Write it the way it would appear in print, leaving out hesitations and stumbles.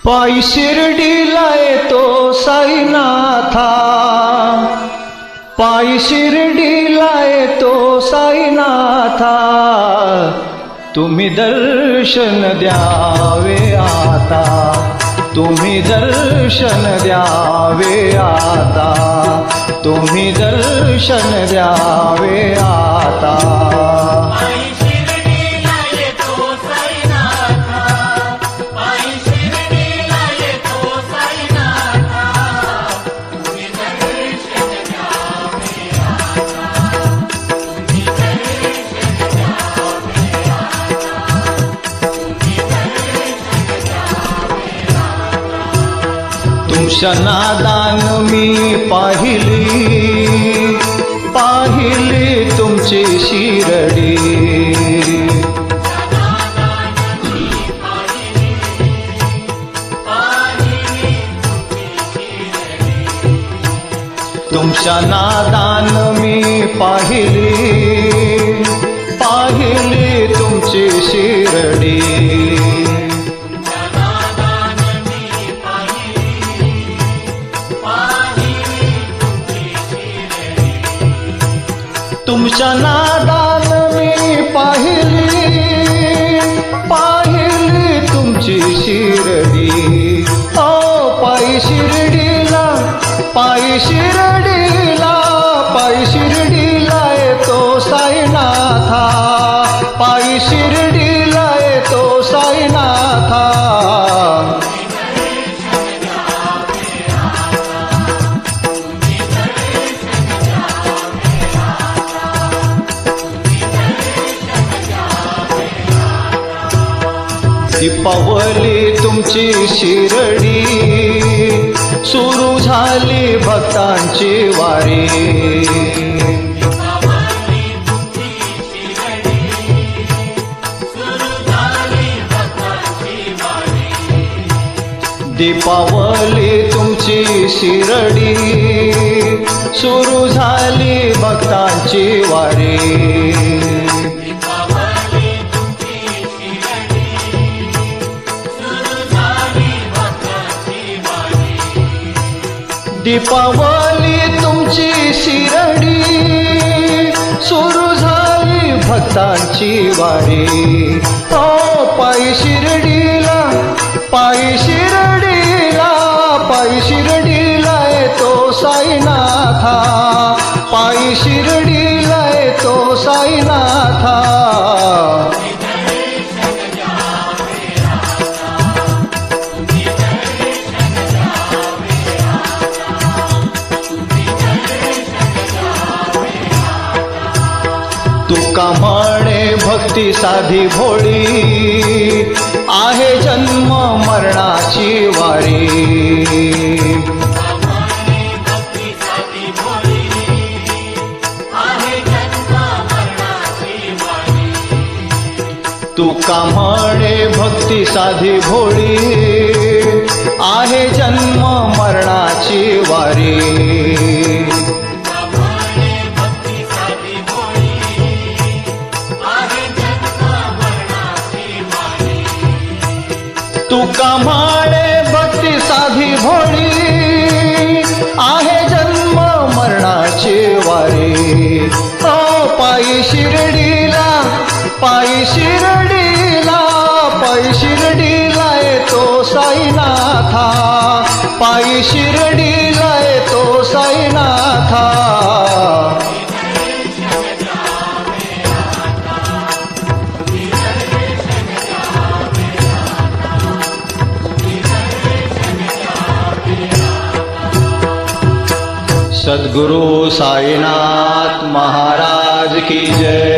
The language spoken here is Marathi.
पायी शिर्डीला येतो साईनाथा, पायी शिर्डीला येतो साईनाथा, तुम्ही दर्शन द्यावे आता, तुम्ही दर्शन द्यावे आता, तुम्ही दर्शन द्यावे आता। तुमच्या नादान मी पाहिली, पाहिली तुमची शिरडी, तुमच्या नादान मी पाहिली, पाहिली तुमची शिरडी, तुमच्या नादान मी पाहिली, पाहिली तुमची शिरडी, ओ पायी शिर्डीला, पायी शिर्डीला, पायी शिर्डीला येतो साईनाथा, पायी शिर्डीला येतो साईनाथा। दीपावली तुमची शिरडी, सुरू झाली भक्तांची वारी, दीपावली तुमची शिरडी, सुरू झाली भक्तांची वारी, दीपावली तुमची शिरडी, सुरू झाली भक्तांची वारी, ओ पायी शिर्डीला, पायी शिर्डीला, पायी शिर्डीला येतो साईनाथा, पायी शिर्डीला येतो साईनाथा। तुका म्हणे भक्ती साधी भोळी, आहे जन्म मरणाची वारी, तुका म्हणे भक्ती साधी भोळी, आहे जन्म मरणाची वारी, तुका म्हणे भक्ती साधी भोळी, आहे जन्म मरणाची वारी, ओ पायी शिर्डीला, पायी शिर्डीला, पायी शिर्डीला येतो साईनाथा, पायी शिर्डीला येतो साईनाथा। सद्गुरु साईनाथ महाराज की जय।